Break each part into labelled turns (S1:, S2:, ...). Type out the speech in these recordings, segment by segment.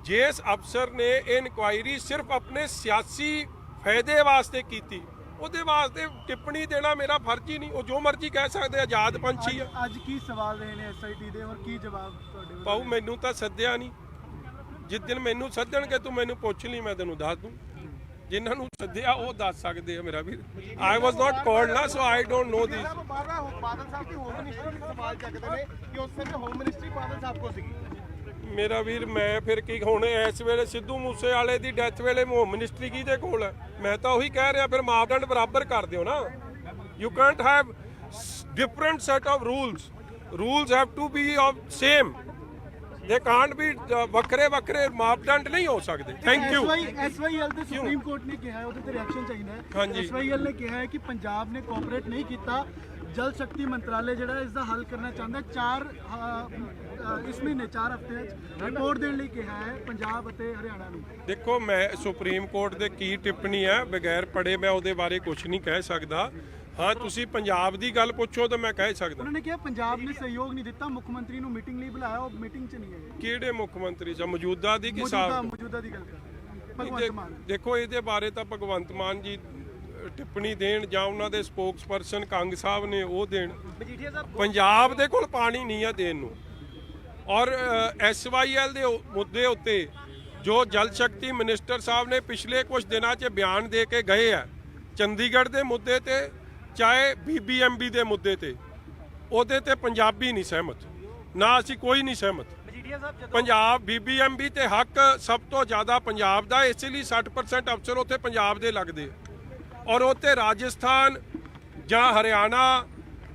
S1: जिस अफसर ने इनक्वायरी सिर्फ अपने सियासी फायदे वास्ते की ਉਹਦੇ ਵਾਸਤੇ ਟਿੱਪਣੀ ਦੇਣਾ ਮੇਰਾ ਫਰਜ਼ ਹੀ ਨਹੀਂ। ਉਹ ਜੋ ਮਰਜ਼ੀ ਕਹਿ ਸਕਦੇ, ਆਜ਼ਾਦ ਪੰਛੀ ਆ।
S2: ਅੱਜ ਕੀ ਸਵਾਲ ਰਹੇ ਨੇ ਐਸਆਈਟੀ ਦੇ ਔਰ ਕੀ ਜਵਾਬ ਤੁਹਾਡੇ ਵੱਲੋਂ?
S1: ਪਾਉ ਮੈਨੂੰ ਤਾਂ ਸੱਦਿਆ ਨਹੀਂ। ਜਿਸ ਦਿਨ ਮੈਨੂੰ ਸੱਦਣਗੇ ਤੂੰ ਮੈਨੂੰ ਪੁੱਛ ਲਈ, ਮੈਂ ਤੈਨੂੰ ਦੱਸ ਦੂੰ। ਜਿਨ੍ਹਾਂ ਨੂੰ ਸੱਦਿਆ ਉਹ ਦੱਸ ਸਕਦੇ ਆ ਮੇਰਾ ਵੀਰ। ਆਈ ਵਾਸ ਨਾਟ ਕਾਲਡ ਨਾ, ਸੋ I don't know this.
S3: Badal Sahib the home ministry ਦੇ ਸਵਾਲ ਚੱਕਦੇ ਨੇ ਕਿ ਉਸ ਸਮੇਂ ਹੋਮ ਮਿਨਿਸਟਰੀ ਬਾਦਲ ਸਾਹਿਬ ਕੋਲ ਸੀਗੀ।
S1: ਮੇਰਾ ਵੀਰ ਮੈਂ ਫਿਰ ਕੀ ਹੁਣ ਇਸ ਵੇਲੇ ਸਿੱਧੂ ਮੂਸੇ ਵਾਲੇ ਦੀ ਡੈਥ ਵੇਲੇ ਹੋਮ ਮਿਨਿਸਟਰੀ ਕਿਹਦੇ ਕੋਲ ਹੈ? ਮੈਂ ਤਾਂ ਉਹੀ ਕਹਿ ਰਿਹਾ, ਫਿਰ ਮਾਪਦੰਡ ਬਰਾਬਰ ਕਰ ਦਿਓ ਨਾ। You can't have different set of rules have to be of same. They can't be ਵੱਖਰੇ ਵੱਖਰੇ ਮਾਪਦੰਡ ਨਹੀਂ ਹੋ ਸਕਦੇ। Thank you.
S2: ਐਸਵਾਈਐਲ ਤੇ ਸੁਪਰੀਮ ਕੋਰਟ ਨੇ ਕਿਹਾ ਹੈ, ਉਹਦੇ ਤੇ ਰਿਐਕਸ਼ਨ ਚਾਹੀਦਾ ਹੈ।
S1: ਹਾਂਜੀ,
S2: ਐਸਵਾਈਐਲ ਨੇ ਕਿਹਾ ਹੈ ਕਿ ਪੰਜਾਬ ਨੇ ਕੋਆਪਰੇਟ ਨਹੀਂ ਕੀਤਾ। ਜਲ ਸ਼ਕਤੀ ਮੰਤਰਾਲੇ ਜਿਹੜਾ ਇਸ ਦਾ ਹੱਲ ਕਰਨਾ ਚਾਹੁੰਦਾ। ਇਸ ਮਹੀਨੇ 4 ਹਫ਼ਤਿਆਂ 'ਚ ਰਿਪੋਰਟ ਦੇਣ ਲਈ ਕਿਹਾ ਹੈ ਪੰਜਾਬ ਅਤੇ ਹਰਿਆਣਾ ਨੂੰ।
S1: ਦੇਖੋ ਮੈਂ ਸੁਪਰੀਮ ਕੋਰਟ ਦੇ ਕੀ ਟਿੱਪਣੀ ਹੈ, ਬਗੈਰ ਪੜ੍ਹੇ ਮੈਂ ਉਹਦੇ ਬਾਰੇ ਕੁਝ ਨਹੀਂ ਕਹਿ ਸਕਦਾ। ਹਾਂ ਤੁਸੀਂ ਪੰਜਾਬ ਦੀ ਗੱਲ ਪੁੱਛੋ ਤਾਂ ਮੈਂ ਕਹਿ ਸਕਦਾ।
S2: ਉਹਨਾਂ ਨੇ ਕਿਹਾ ਪੰਜਾਬ ਨੇ ਸਹਿਯੋਗ ਨਹੀਂ ਦਿੱਤਾ, ਮੁੱਖ ਮੰਤਰੀ ਨੂੰ ਮੀਟਿੰਗ ਲਈ ਬੁਲਾਇਆ, ਉਹ ਮੀਟਿੰਗ 'ਚ ਨਹੀਂ ਆਏ।
S1: ਕਿਹੜੇ ਮੁੱਖ ਮੰਤਰੀ ਜਾਂ ਮੌਜੂਦਾ ਦੀ ਕਿ ਸਾਬ?
S2: ਮੌਜੂਦਾ ਦੀ ਗੱਲ ਕਰ ਭਗਵੰਤ ਮਾਨ।
S1: ਦੇਖੋ ਇਹਦੇ ਬਾਰੇ ਤਾਂ ਭਗਵੰਤ ਮਾਨ ਜੀ ਟਿੱਪਣੀ ਦੇਣ ਜਾਂ ਉਹਨਾਂ ਦੇ ਸਪੋਕਸਪਰਸਨ ਕੰਗ ਸਾਹਿਬ ਨੇ ਉਹ ਦੇਣ। ਪੰਜਾਬ ਦੇ ਕੋਲ ਪਾਣੀ ਨਹੀਂ ਆ ਦੇਣ ਨੂੰ। ਔਰ ਐਸਵਾਈਐਲ ਦੇ ਮੁੱਦੇ ਉੱਤੇ ਜੋ ਜਲ ਸ਼ਕਤੀ ਮਿਨਿਸਟਰ ਸਾਹਿਬ ਨੇ ਪਿਛਲੇ ਕੁਝ ਦਿਨਾਂ 'ਚ ਬਿਆਨ ਦੇ ਕੇ ਗਏ ਆ, ਚੰਡੀਗੜ੍ਹ ਦੇ ਮੁੱਦੇ ਤੇ ਚਾਹੇ ਬੀਬੀਐਮਬੀ ਦੇ ਮੁੱਦੇ ਤੇ, ਉਹਦੇ ਤੇ ਪੰਜਾਬੀ ਨਹੀਂ ਸਹਿਮਤ, ਨਾ ਅਸੀਂ ਕੋਈ ਨਹੀਂ ਸਹਿਮਤ। ਪੰਜਾਬ ਬੀਬੀਐਮਬੀ ਤੇ ਹੱਕ ਸਭ ਤੋਂ ਜ਼ਿਆਦਾ ਪੰਜਾਬ ਦਾ, ਇਸ ਲਈ 60% ਅਫਸਰ ਉੱਥੇ ਪੰਜਾਬ ਦੇ ਲੱਗਦੇ ਔਰ ਉੱਥੇ ਰਾਜਸਥਾਨ ਜਾਂ ਹਰਿਆਣਾ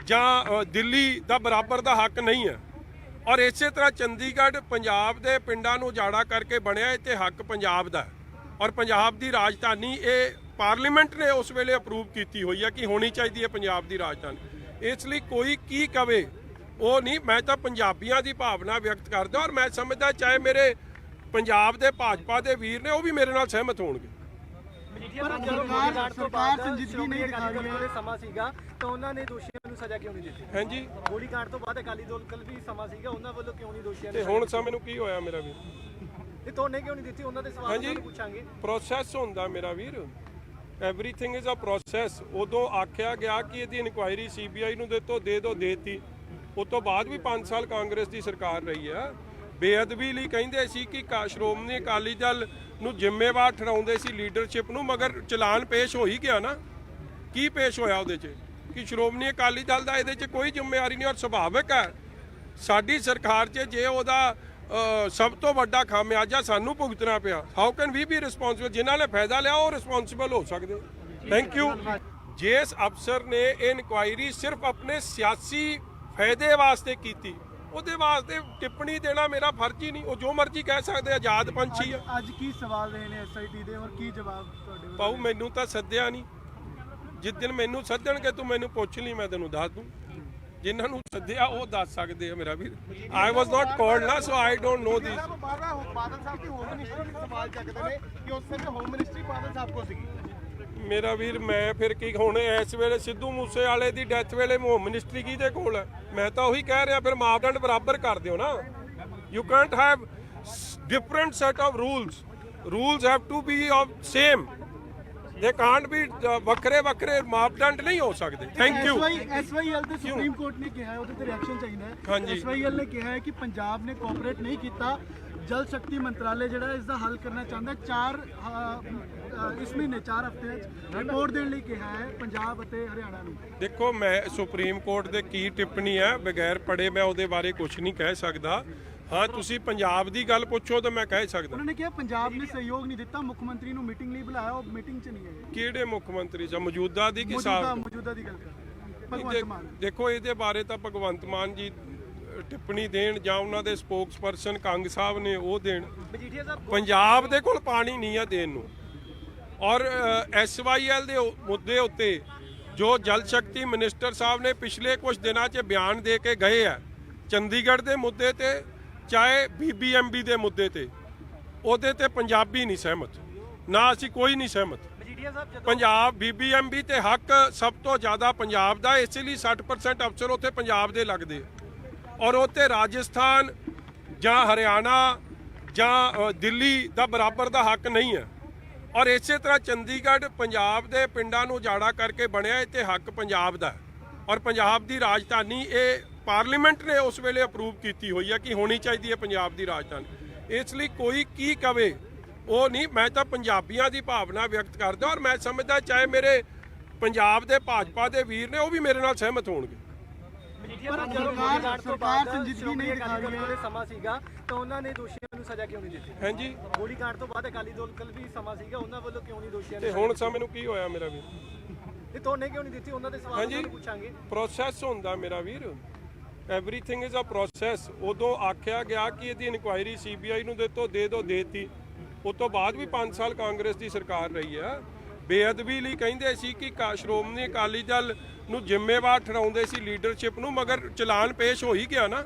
S1: ਜਾਂ ਦਿੱਲੀ ਦਾ ਬਰਾਬਰ ਦਾ ਹੱਕ ਨਹੀਂ ਹੈ। ਔਰ ਇਸੇ ਤਰ੍ਹਾਂ ਚੰਡੀਗੜ੍ਹ ਪੰਜਾਬ ਦੇ ਪਿੰਡਾਂ ਨੂੰ ਜਾੜਾ ਕਰਕੇ ਬਣਿਆ, ਇੱਥੇ ਹੱਕ ਪੰਜਾਬ ਦਾ ਔਰ ਪੰਜਾਬ ਦੀ ਰਾਜਧਾਨੀ ਇਹ ਪਾਰਲੀਮੈਂਟ ਨੇ ਉਸ ਵੇਲੇ ਅਪਰੂਵ ਕੀਤੀ ਹੋਈ ਹੈ ਕਿ ਹੋਣੀ ਚਾਹੀਦੀ ਹੈ ਪੰਜਾਬ ਦੀ ਰਾਜਧਾਨੀ। ਇਸ ਲਈ ਕੋਈ ਕੀ ਕਵੇ ਉਹ ਨਹੀਂ, ਮੈਂ ਤਾਂ ਪੰਜਾਬੀਆਂ ਦੀ ਭਾਵਨਾ ਵਿਅਕਤ ਕਰਦਾ ਔਰ ਮੈਂ ਸਮਝਦਾ ਚਾਹੇ ਮੇਰੇ ਪੰਜਾਬ ਦੇ ਭਾਜਪਾ ਦੇ ਵੀਰ ਨੇ ਉਹ ਵੀ ਮੇਰੇ ਨਾਲ ਸਹਿਮਤ ਹੋਣਗੇ।
S2: ਸਰਕਾਰ ਸੰਜੀਦਗੀ ਨਹੀਂ ਦਿਖਾ ਰਹੀ ਹੈ।
S3: ਸਮਾਂ ਸੀਗਾ ਤਾਂ ਉਹਨਾਂ ਨੇ ਦੋਸ਼ੀਆਂ ਨੂੰ ਸਜ਼ਾ ਕਿਉਂ ਨਹੀਂ ਦਿੱਤੀ?
S1: ਹਾਂਜੀ,
S3: ਗੋਲੀकांड ਤੋਂ ਬਾਅਦ ਅਕਾਲੀ ਦਲ ਵੀ ਸਮਾਂ ਸੀਗਾ, ਉਹਨਾਂ ਵੱਲੋਂ ਕਿਉਂ ਨਹੀਂ ਦੋਸ਼ੀਆਂ
S1: ਤੇ ਹੁਣ ਸਮੇਂ ਨੂੰ ਕੀ ਹੋਇਆ ਮੇਰਾ ਵੀਰ?
S3: ਤੇ ਤੁਹਾਨੇ ਕਿਉਂ ਨਹੀਂ ਦਿੱਤੀ? ਉਹਨਾਂ ਦੇ ਸਵਾਲ ਨੂੰ ਪੁੱਛਾਂਗੇ।
S1: ਪ੍ਰੋਸੈਸ ਹੁੰਦਾ ਮੇਰਾ ਵੀਰ, ਐਵਰੀਥਿੰਗ ਇਜ਼ ਅ ਪ੍ਰੋਸੈਸ। ਉਦੋਂ ਆਖਿਆ ਗਿਆ ਕਿ ਇਹਦੀ ਇਨਕੁਆਇਰੀ ਸੀਬੀਆਈ ਨੂੰ ਦੇ ਦਿਓ, ਦੇਤੀ। ਉਸ ਤੋਂ ਬਾਅਦ ਵੀ 5 ਸਾਲ ਕਾਂਗਰਸ ਦੀ ਸਰਕਾਰ ਰਹੀ ਹੈ। ਬੇਅਦਬੀ ਲਈ ਕਹਿੰਦੇ ਸੀ ਕਿ ਸ਼੍ਰੋਮਣੀ ਅਕਾਲੀ ਦਲ ਨੂੰ ਜ਼ਿੰਮੇਵਾਰ ਠਹਿਰਾਉਂਦੇ ਸੀ ਲੀਡਰਸ਼ਿਪ ਨੂੰ, ਮਗਰ ਚਲਾਨ ਪੇਸ਼ ਹੋ ਹੀ ਗਿਆ ਨਾ। ਕੀ ਪੇਸ਼ ਹੋਇਆ ਉਹਦੇ 'ਚ ਕਿ ਸ਼੍ਰੋਮਣੀ ਅਕਾਲੀ ਦਲ ਦਾ ਇਹਦੇ 'ਚ ਕੋਈ ਜ਼ਿੰਮੇਵਾਰੀ ਨਹੀਂ। ਔਰ ਸੁਭਾਵਿਕ ਹੈ ਸਾਡੀ ਸਰਕਾਰ 'ਚ ਜੇ ਉਹਦਾ ਸਭ ਤੋਂ ਵੱਡਾ ਖਾਮਿਆਜਾ ਸਾਨੂੰ ਭੁਗਤਣਾ ਪਿਆ, how can we be responsible? ਜਿਨ੍ਹਾਂ ਨੇ ਫਾਇਦਾ ਲਿਆ ਉਹ ਰਿਸਪੌਂਸਿਬਲ ਹੋ ਸਕਦੇ। Thank you. ਜਿਸ ਅਫਸਰ ਨੇ ਇਨਕੁਆਇਰੀ ਸਿਰਫ ਆਪਣੇ ਸਿਆਸੀ ਫਾਇਦੇ ਵਾਸਤੇ ਕੀਤੀ ਉਹਦੇ ਵਾਸਤੇ ਟਿੱਪਣੀ ਦੇਣਾ ਮੇਰਾ ਫਰਜ਼ ਹੀ ਨਹੀਂ। ਉਹ ਜੋ ਮਰਜ਼ੀ ਕਹਿ ਸਕਦੇ, ਆਜ਼ਾਦ ਪੰਛੀ ਆ।
S2: ਅੱਜ ਕੀ ਸਵਾਲ ਰਹੇ ਨੇ ਐਸਆਈਟੀ ਦੇ ਔਰ ਕੀ ਜਵਾਬ ਤੁਹਾਡੇ ਵੱਲੋਂ?
S1: ਪਾਉ ਮੈਨੂੰ ਤਾਂ ਸੱਦਿਆ ਨਹੀਂ। ਜਿਸ ਦਿਨ ਮੈਨੂੰ ਸੱਦਣਗੇ ਤੂੰ ਮੈਨੂੰ ਪੁੱਛ ਲਈ, ਮੈਂ ਤੈਨੂੰ ਦੱਸ ਦੂੰ। ਜਿਨ੍ਹਾਂ ਨੂੰ ਸੱਦਿਆ ਉਹ ਦੱਸ ਸਕਦੇ ਆ ਮੇਰਾ ਵੀਰ। ਆਈ ਵਾਸ ਨਾਟ ਕਾਲਡ ਨਾ, ਸੋ I don't know this.
S3: Badal Sahib the home ministry ਦੇ ਸਵਾਲ ਚੱਕਦੇ ਨੇ ਕਿ ਉਸ ਸਮੇਂ ਹੋਮ ਮਿਨਿਸਟਰੀ ਬਾਦਲ ਸਾਹਿਬ ਕੋਲ ਸੀਗੀ।
S1: ਮੇਰਾ ਵੀਰ ਮੈਂ ਫਿਰ ਕੀ ਹੁਣ ਇਸ ਵੇਲੇ ਸਿੱਧੂ ਮੂਸੇ ਵਾਲੇ ਦੀ ਡੈਥ ਵੇਲੇ ਹੋਮ ਮਿਨਿਸਟਰੀ ਕਿਹਦੇ ਕੋਲ ਹੈ? ਮੈਂ ਤਾਂ ਉਹੀ ਕਹਿ ਰਿਹਾ, ਫਿਰ ਮਾਪਦੰਡ ਬਰਾਬਰ ਕਰ ਦਿਓ ਨਾ। You can't have different set of rules have to be of same. They can't be ਵੱਖਰੇ ਵੱਖਰੇ ਮਾਪਦੰਡ ਨਹੀਂ ਹੋ ਸਕਦੇ। Thank you.
S2: ਐਸਵਾਈਐਲ ਤੇ ਸੁਪਰੀਮ ਕੋਰਟ ਨੇ ਕਿਹਾ ਹੈ, ਉਹਦੇ ਤੇ ਰਿਐਕਸ਼ਨ ਚਾਹੀਦਾ ਹੈ।
S1: ਹਾਂਜੀ,
S2: ਐਸਵਾਈਐਲ ਨੇ ਕਿਹਾ ਹੈ ਕਿ ਪੰਜਾਬ ਨੇ ਕੋਆਪਰੇਟ ਨਹੀਂ ਕੀਤਾ। ਜਲ ਸ਼ਕਤੀ ਮੰਤਰਾਲੇ ਜਿਹੜਾ ਇਸ ਦਾ ਹੱਲ ਕਰਨਾ ਚਾਹੁੰਦਾ। ਇਸ ਮਹੀਨੇ 4 ਹਫ਼ਤਿਆਂ 'ਚ ਰਿਪੋਰਟ ਦੇਣ ਲਈ ਕਿਹਾ ਹੈ ਪੰਜਾਬ ਅਤੇ ਹਰਿਆਣਾ ਨੂੰ।
S1: ਦੇਖੋ ਮੈਂ ਸੁਪਰੀਮ ਕੋਰਟ ਦੇ ਕੀ ਟਿੱਪਣੀ ਹੈ, ਬਗੈਰ ਪੜ੍ਹੇ ਮੈਂ ਉਹਦੇ ਬਾਰੇ ਕੁਝ ਨਹੀਂ ਕਹਿ ਸਕਦਾ। ਹਾਂ ਤੁਸੀਂ ਪੰਜਾਬ ਦੀ ਗੱਲ ਪੁੱਛੋ ਤਾਂ ਮੈਂ ਕਹਿ ਸਕਦਾ।
S2: ਉਹਨਾਂ ਨੇ ਕਿਹਾ ਪੰਜਾਬ ਨੇ ਸਹਿਯੋਗ ਨਹੀਂ ਦਿੱਤਾ, ਮੁੱਖ ਮੰਤਰੀ ਨੂੰ ਮੀਟਿੰਗ ਲਈ ਬੁਲਾਇਆ, ਉਹ ਮੀਟਿੰਗ 'ਚ ਨਹੀਂ ਆਏ।
S1: ਕਿਹੜੇ ਮੁੱਖ ਮੰਤਰੀ ਜਾਂ ਮੌਜੂਦਾ ਦੀ ਕਿ ਸਾਬ?
S2: ਮੌਜੂਦਾ ਦੀ ਗੱਲ ਕਰ ਭਗਵੰਤ ਮਾਨ।
S1: ਦੇਖੋ ਇਹਦੇ ਬਾਰੇ ਤਾਂ ਭਗਵੰਤ ਮਾਨ ਜੀ ਟਿੱਪਣੀ ਦੇਣ ਜਾਂ ਉਹਨਾਂ ਦੇ ਸਪੋਕਸਪਰਸਨ ਕੰਗ ਸਾਹਿਬ ਨੇ ਉਹ ਦੇਣ। ਪੰਜਾਬ ਦੇ ਕੋਲ ਪਾਣੀ ਨਹੀਂ ਆ ਦੇਣ ਨੂੰ। ਔਰ ਐਸਵਾਈਐਲ ਦੇ ਮੁੱਦੇ ਉੱਤੇ ਜੋ ਜਲ ਸ਼ਕਤੀ ਮਿਨਿਸਟਰ ਸਾਹਿਬ ਨੇ ਪਿਛਲੇ ਕੁਝ ਦਿਨਾਂ 'ਚ ਬਿਆਨ ਦੇ ਕੇ ਗਏ ਆ, ਚੰਡੀਗੜ੍ਹ ਦੇ ਮੁੱਦੇ ਤੇ ਚਾਹੇ ਬੀਬੀਐਮਬੀ ਦੇ ਮੁੱਦੇ ਤੇ, ਉਹਦੇ ਤੇ ਪੰਜਾਬੀ ਨਹੀਂ ਸਹਿਮਤ, ਨਾ ਅਸੀਂ ਕੋਈ ਨਹੀਂ ਸਹਿਮਤ। ਪੰਜਾਬ ਬੀਬੀਐਮਬੀ ਤੇ ਹੱਕ ਸਭ ਤੋਂ ਜ਼ਿਆਦਾ ਪੰਜਾਬ ਦਾ, ਇਸ ਲਈ 60% ਅਫਸਰ ਉੱਥੇ ਪੰਜਾਬ ਦੇ ਲੱਗਦੇ ਔਰ ਉੱਥੇ ਰਾਜਸਥਾਨ ਜਾਂ ਹਰਿਆਣਾ ਜਾਂ ਦਿੱਲੀ ਦਾ ਬਰਾਬਰ ਦਾ ਹੱਕ ਨਹੀਂ ਹੈ। ਔਰ ਇਸੇ ਤਰ੍ਹਾਂ ਚੰਡੀਗੜ੍ਹ ਪੰਜਾਬ ਦੇ ਪਿੰਡਾਂ ਨੂੰ ਉਜਾੜਾ ਕਰਕੇ ਬਣਿਆ, ਇੱਥੇ ਹੱਕ ਪੰਜਾਬ ਦਾ ਹੈ। ਔਰ ਪੰਜਾਬ ਦੀ ਰਾਜਧਾਨੀ ਇਹ ਪਾਰਲੀਮੈਂਟ ਨੇ ਉਸ ਵੇਲੇ ਅਪਰੂਵ ਕੀਤੀ ਹੋਈ ਹੈ ਕਿ ਹੋਣੀ ਚਾਹੀਦੀ ਹੈ ਪੰਜਾਬ ਦੀ ਰਾਜਧਾਨੀ। ਇਸ ਲਈ ਕੋਈ ਕੀ ਕਵੇ ਉਹ ਨਹੀਂ, ਮੈਂ ਤਾਂ ਪੰਜਾਬੀਆਂ ਦੀ ਭਾਵਨਾ ਵਿਅਕਤ ਕਰਦਾ। ਔਰ ਮੈਂ ਸਮਝਦਾ ਚਾਹੇ ਮੇਰੇ ਪੰਜਾਬ ਦੇ ਭਾਜਪਾ ਦੇ ਵੀਰ ਨੇ ਉਹ ਵੀ ਮੇਰੇ ਨਾਲ ਸਹਿਮਤ ਹੋਣਗੇ।
S2: ਪਰ ਸਰਕਾਰ ਸੰਜੀਦਗੀ ਨਹੀਂ ਦਿਖਾ ਰਹੀ ਹੈ।
S3: ਸਮਾਂ ਸੀਗਾ ਤਾਂ ਉਹਨਾਂ ਨੇ ਦੋਸ਼ੀਆਂ ਨੂੰ ਸਜ਼ਾ ਕਿਉਂ ਨਹੀਂ ਦਿੱਤੀ?
S1: ਹਾਂਜੀ,
S3: ਗੋਲੀकांड ਤੋਂ ਬਾਅਦ ਅਕਾਲੀ ਦਲ ਕੱਲ ਵੀ ਸਮਾਂ ਸੀਗਾ, ਉਹਨਾਂ ਵੱਲੋਂ ਕਿਉਂ ਨਹੀਂ ਦੋਸ਼ੀਆਂ
S1: ਤੇ ਹੁਣ ਸਮੇਂ ਨੂੰ ਕੀ ਹੋਇਆ ਮੇਰਾ ਵੀਰ?
S3: ਤੇ ਤੁਹਾਨੇ ਕਿਉਂ ਨਹੀਂ ਦਿੱਤੀ? ਉਹਨਾਂ ਦੇ ਸਵਾਲ
S1: ਹਾਂਜੀ,
S3: ਪੁੱਛਾਂਗੇ।
S1: ਪ੍ਰੋਸੈਸ ਹੁੰਦਾ ਮੇਰਾ ਵੀਰ, ਐਵਰੀਥਿੰਗ ਇਜ਼ ਅ ਪ੍ਰੋਸੈਸ। ਉਦੋਂ ਆਖਿਆ ਗਿਆ ਕਿ ਇਹਦੀ ਇਨਕੁਆਇਰੀ ਸੀਬੀਆਈ ਨੂੰ ਦੇ ਦਿਓ, ਦੇਤੀ। ਉਸ ਤੋਂ ਬਾਅਦ ਵੀ 5 ਸਾਲ ਕਾਂਗਰਸ ਦੀ ਸਰਕਾਰ ਰਹੀ ਹੈ। ਬੇਅਦਬੀ ਲਈ ਕਹਿੰਦੇ ਸੀ ਕਿ ਸ਼੍ਰੋਮਣੀ ਅਕਾਲੀ ਦਲ ਨੂੰ ਜ਼ਿੰਮੇਵਾਰ ਠਹਿਰਾਉਂਦੇ ਸੀ ਲੀਡਰਸ਼ਿਪ ਨੂੰ, ਮਗਰ ਚਲਾਨ ਪੇਸ਼ ਹੋ ਹੀ ਗਿਆ ਨਾ।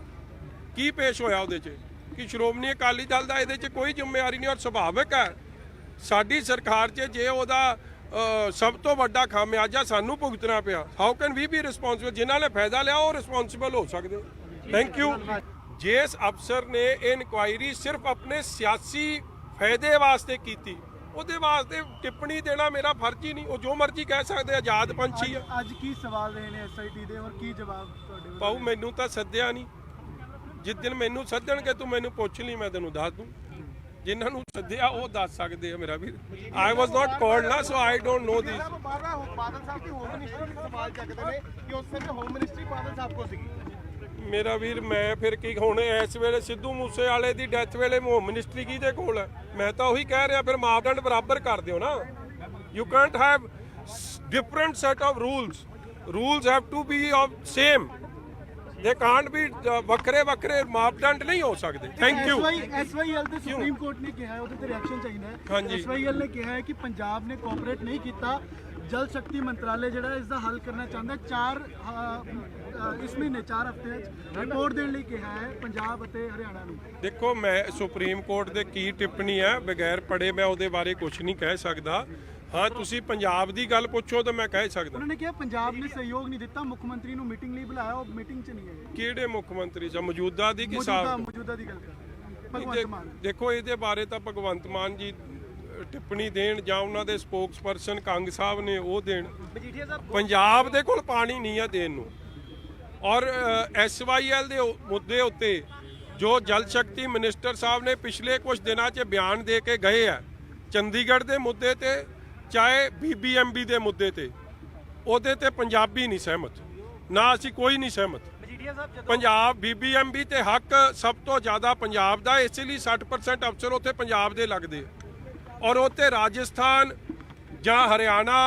S1: ਕੀ ਪੇਸ਼ ਹੋਇਆ ਉਹਦੇ 'ਚ ਕਿ ਸ਼੍ਰੋਮਣੀ ਅਕਾਲੀ ਦਲ ਦਾ ਇਹਦੇ 'ਚ ਕੋਈ ਜ਼ਿੰਮੇਵਾਰੀ ਨਹੀਂ। ਔਰ ਸੁਭਾਵਿਕ ਹੈ ਸਾਡੀ ਸਰਕਾਰ 'ਚ ਜੇ ਉਹਦਾ ਸਭ ਤੋਂ ਵੱਡਾ ਖਾਮਿਆਜਾ ਸਾਨੂੰ ਭੁਗਤਣਾ ਪਿਆ, how can we be responsible? ਜਿਨ੍ਹਾਂ ਨੇ ਫਾਇਦਾ ਲਿਆ ਉਹ ਰਿਸਪੌਂਸਿਬਲ ਹੋ ਸਕਦੇ। Thank you. ਜਿਸ ਅਫਸਰ ਨੇ ਇਹ ਇਨਕੁਆਇਰੀ ਸਿਰਫ ਆਪਣੇ ਸਿਆਸੀ ਫਾਇਦੇ ਵਾਸਤੇ ਕੀਤੀ, ਉਹਦੇ ਵਾਸਤੇ ਟਿੱਪਣੀ ਦੇਣਾ ਮੇਰਾ ਫਰਜ਼ ਹੀ ਨਹੀਂ। ਉਹ ਜੋ ਮਰਜ਼ੀ ਕਹਿ ਸਕਦੇ, ਆਜ਼ਾਦ ਪੰਛੀ ਆ।
S2: ਅੱਜ ਕੀ ਸਵਾਲ ਰਹੇ ਨੇ ਐਸਆਈਟੀ ਦੇ ਔਰ ਕੀ ਜਵਾਬ ਤੁਹਾਡੇ ਵੱਲੋਂ?
S1: ਪਾਉ ਮੈਨੂੰ ਤਾਂ ਸੱਦਿਆ ਨਹੀਂ। ਜਿਸ ਦਿਨ ਮੈਨੂੰ ਸੱਦਣਗੇ ਤੂੰ ਮੈਨੂੰ ਪੁੱਛ ਲਈ, ਮੈਂ ਤੈਨੂੰ ਦੱਸ ਦੂੰ। ਜਿਨ੍ਹਾਂ ਨੂੰ ਸੱਦਿਆ ਉਹ ਦੱਸ ਸਕਦੇ ਆ ਮੇਰਾ ਵੀਰ। ਆਈ ਵਾਸ ਨਾਟ ਕਾਲਡ ਨਾ, ਸੋ I don't know this.
S3: Badal Sahib the home ministry ਦੇ ਸਵਾਲ ਚੱਕਦੇ ਨੇ ਕਿ ਉਸ ਸਮੇਂ ਹੋਮ ਮਿਨਿਸਟਰੀ ਬਾਦਲ ਸਾਹਿਬ ਕੋਲ ਸੀਗੀ।
S1: ਮੇਰਾ ਵੀਰ ਮੈਂ ਫਿਰ ਕੀ ਹੁਣ ਇਸ ਵੇਲੇ ਸਿੱਧੂ ਮੂਸੇ ਵਾਲੇ ਦੀ ਡੈਥ ਵੇਲੇ ਹੋਮ ਮਿਨਿਸਟਰੀ ਕਿਹਦੇ ਕੋਲ ਹੈ? ਮੈਂ ਤਾਂ ਉਹੀ ਕਹਿ ਰਿਹਾ, ਫਿਰ ਮਾਪਦੰਡ ਬਰਾਬਰ ਕਰ ਦਿਓ ਨਾ। You can't have different set of rules have to be of same. They can't ਵੀ ਵੱਖਰੇ ਮਾਪਦੰਡ ਨਹੀਂ ਹੋ ਸਕਦੇ। Thank you.
S2: ਐਸਵਾਈਐਲ ਤੇ ਸੁਪਰੀਮ ਕੋਰਟ ਨੇ ਕਿਹਾ ਹੈ, ਉਹਦੇ ਤੇ ਰਿਐਕਸ਼ਨ ਚਾਹੀਦਾ ਹੈ।
S1: ਹਾਂਜੀ।
S2: ਐਸਵਾਈਐਲ ਨੇ ਕਿਹਾ ਹੈ ਕਿ ਪੰਜਾਬ ਨੇ ਕੋਆਪਰੇਟ ਨਹੀਂ ਕੀਤਾ। ਜਲ ਸ਼ਕਤੀ ਮੰਤਰਾਲੇ ਜਿਹੜਾ ਇਸ ਦਾ ਹੱਲ ਕਰਨਾ ਚਾਹੁੰਦਾ। ਇਸ ਮਹੀਨੇ 4 ਹਫ਼ਤਿਆਂ 'ਚ ਰਿਪੋਰਟ ਦੇਣ ਲਈ ਕਿਹਾ ਹੈ ਪੰਜਾਬ ਅਤੇ ਹਰਿਆਣਾ ਨੂੰ।
S1: ਦੇਖੋ, ਮੈਂ ਸੁਪਰੀਮ ਕੋਰਟ ਦੇ ਕੀ ਟਿੱਪਣੀ ਹੈ ਬਗੈਰ ਪੜ੍ਹੇ ਮੈਂ ਉਹਦੇ ਬਾਰੇ ਕੁਝ ਨਹੀਂ ਕਹਿ ਸਕਦਾ। ਹਾਂ, ਤੁਸੀਂ ਪੰਜਾਬ ਦੀ ਗੱਲ ਪੁੱਛੋ ਤਾਂ ਮੈਂ ਕਹਿ ਸਕਦਾ।
S2: ਉਹਨਾਂ ਨੇ ਕਿਹਾ ਪੰਜਾਬ ਨੇ ਸਹਿਯੋਗ ਨਹੀਂ ਦਿੱਤਾ, ਮੁੱਖ ਮੰਤਰੀ ਨੂੰ ਮੀਟਿੰਗ ਲਈ ਬੁਲਾਇਆ, ਉਹ ਮੀਟਿੰਗ 'ਚ ਨਹੀਂ ਹੈ।
S1: ਕਿਹੜੇ ਮੁੱਖ ਮੰਤਰੀ ਸਾਹਿਬ? ਮੌਜੂਦਾ ਦੀ ਕਿ ਸਾਬ?
S2: ਮੌਜੂਦਾ ਦੀ ਗੱਲ ਕਰ ਭਗਵੰਤ ਮਾਨ।
S1: ਦੇਖੋ, ਇਹਦੇ ਬਾਰੇ ਤਾਂ ਭਗਵੰਤ ਮਾਨ ਜੀ ਟਿੱਪਣੀ ਦੇਣ ਜਾਂ ਉਹਨਾਂ ਦੇ ਸਪੋਕਸਪਰਸਨ ਕੰਗ ਸਾਹਿਬ ਨੇ ਉਹ ਦੇਣ। ਪੰਜਾਬ ਦੇ ਕੋਲ ਪਾਣੀ ਨਹੀਂ ਆ ਦੇਣ ਨੂੰ। ਔਰ ਐਸਵਾਈਐਲ ਦੇ ਮੁੱਦੇ ਉੱਤੇ ਜੋ ਜਲ ਸ਼ਕਤੀ ਮਿਨਿਸਟਰ ਸਾਹਿਬ ਨੇ ਪਿਛਲੇ ਕੁਝ ਦਿਨਾਂ 'ਚ ਬਿਆਨ ਦੇ ਕੇ ਗਏ ਆ, ਚੰਡੀਗੜ੍ਹ ਦੇ ਮੁੱਦੇ ਤੇ ਚਾਹੇ ਬੀਬੀਐਮਬੀ ਦੇ ਮੁੱਦੇ ਤੇ, ਉਹਦੇ ਤੇ ਪੰਜਾਬੀ ਨਹੀਂ ਸਹਿਮਤ, ਨਾ ਅਸੀਂ ਕੋਈ ਨਹੀਂ ਸਹਿਮਤ। ਪੰਜਾਬ ਬੀਬੀਐਮਬੀ ਤੇ ਹੱਕ ਸਭ ਤੋਂ ਜ਼ਿਆਦਾ ਪੰਜਾਬ ਦਾ, ਇਸ ਲਈ 60% ਅਫਸਰ ਉੱਥੇ ਪੰਜਾਬ ਦੇ ਲੱਗਦੇ। ਔਰ ਉੱਥੇ ਰਾਜਸਥਾਨ ਜਾਂ ਹਰਿਆਣਾ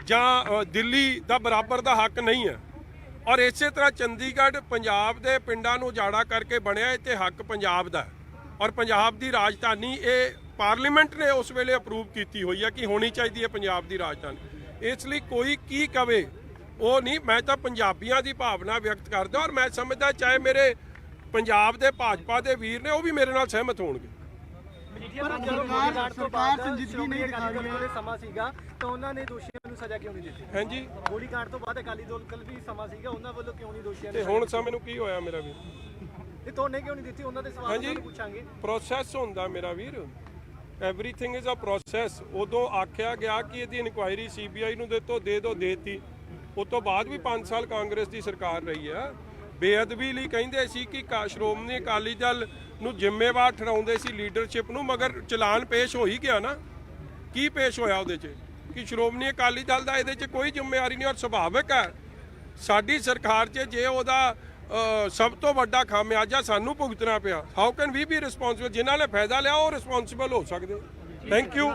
S1: ਜਾਂ ਦਿੱਲੀ ਦਾ ਬਰਾਬਰ ਦਾ ਹੱਕ ਨਹੀਂ ਹੈ। ਔਰ ਇਸੇ ਤਰ੍ਹਾਂ ਚੰਡੀਗੜ੍ਹ ਪੰਜਾਬ ਦੇ ਪਿੰਡਾਂ ਨੂੰ ਉਜਾੜਾ ਕਰਕੇ ਬਣਿਆ, ਇੱਥੇ ਹੱਕ ਪੰਜਾਬ ਦਾ ਹੈ। ਔਰ ਪੰਜਾਬ ਦੀ ਰਾਜਧਾਨੀ ਇਹ ਪਾਰਲੀਮੈਂਟ ਨੇ ਉਸ ਵੇਲੇ ਅਪਰੂਵ ਕੀਤੀ ਹੋਈ ਹੈ ਕਿ ਹੋਣੀ ਚਾਹੀਦੀ ਹੈ ਪੰਜਾਬ ਦੀ ਰਾਜਧਾਨੀ। ਇਸ ਲਈ ਕੋਈ ਕੀ ਕਵੇ ਉਹ ਨਹੀਂ, ਮੈਂ ਤਾਂ ਪੰਜਾਬੀਆਂ ਦੀ ਭਾਵਨਾ ਵਿਅਕਤ ਕਰਦਾ। ਔਰ ਮੈਂ ਸਮਝਦਾ ਚਾਹੇ ਮੇਰੇ ਪੰਜਾਬ ਦੇ ਭਾਜਪਾ ਦੇ ਵੀਰ ਨੇ ਉਹ ਵੀ ਮੇਰੇ ਨਾਲ ਸਹਿਮਤ ਹੋਣਗੇ।
S2: ਪਰ ਸਰਕਾਰ ਸੰਜੀਦਗੀ ਨਹੀਂ ਦਿਖਾ ਰਹੀ ਹੈ।
S3: ਸਮਾਂ ਸੀਗਾ ਤਾਂ ਉਹਨਾਂ ਨੇ ਦੋਸ਼ੀਆਂ ਨੂੰ ਸਜ਼ਾ ਕਿਉਂ ਨਹੀਂ ਦਿੱਤੀ?
S1: ਹਾਂਜੀ,
S3: ਗੋਲੀकांड ਤੋਂ ਬਾਅਦ ਅਕਾਲੀ ਦਲ ਕੱਲ ਵੀ ਸਮਾਂ ਸੀਗਾ, ਉਹਨਾਂ ਵੱਲੋਂ ਕਿਉਂ ਨਹੀਂ ਦੋਸ਼ੀਆਂ
S1: ਤੇ ਹੁਣ ਸਮੇਂ ਨੂੰ ਕੀ ਹੋਇਆ ਮੇਰਾ ਵੀਰ?
S3: ਤੇ ਤੁਹਾਨੇ ਕਿਉਂ ਨਹੀਂ ਦਿੱਤੀ? ਉਹਨਾਂ ਦੇ ਸਵਾਲ
S1: ਹਾਂਜੀ,
S3: ਪੁੱਛਾਂਗੇ।
S1: ਪ੍ਰੋਸੈਸ ਹੁੰਦਾ ਮੇਰਾ ਵੀਰ, ਐਵਰੀਥਿੰਗ ਇਜ਼ ਅ ਪ੍ਰੋਸੈਸ। ਉਦੋਂ ਆਖਿਆ ਗਿਆ ਕਿ ਇਹਦੀ ਇਨਕੁਆਇਰੀ ਸੀਬੀਆਈ ਨੂੰ ਦੇ ਦਿਓ, ਦੇਤੀ। ਉਸ ਤੋਂ ਬਾਅਦ ਵੀ 5 ਸਾਲ ਕਾਂਗਰਸ ਦੀ ਸਰਕਾਰ ਰਹੀ ਹੈ। ਬੇਅਦਬੀ ਲਈ ਕਹਿੰਦੇ ਸੀ ਕਿ ਸ਼੍ਰੋਮਣੀ ਅਕਾਲੀ ਦਲ ਨੂੰ ਜ਼ਿੰਮੇਵਾਰ ਠਹਿਰਾਉਂਦੇ ਸੀ ਲੀਡਰਸ਼ਿਪ ਨੂੰ, ਮਗਰ ਚਲਾਨ ਪੇਸ਼ ਹੋ ਹੀ ਗਿਆ ਨਾ। ਕੀ ਪੇਸ਼ ਹੋਇਆ ਉਹਦੇ 'ਚ ਕਿ ਸ਼੍ਰੋਮਣੀ ਅਕਾਲੀ ਦਲ ਦਾ ਇਹਦੇ 'ਚ ਕੋਈ ਜ਼ਿੰਮੇਵਾਰੀ ਨਹੀਂ। ਔਰ ਸੁਭਾਵਿਕ ਹੈ ਸਾਡੀ ਸਰਕਾਰ 'ਚ ਜੇ ਉਹਦਾ ਸਭ ਤੋਂ ਵੱਡਾ ਖਾਮਿਆਜਾ ਸਾਨੂੰ ਭੁਗਤਣਾ ਪਿਆ, how can we be responsible? ਜਿਨ੍ਹਾਂ ਨੇ ਫਾਇਦਾ ਲਿਆ ਉਹ ਰਿਸਪੌਂਸਿਬਲ ਹੋ ਸਕਦੇ। Thank you.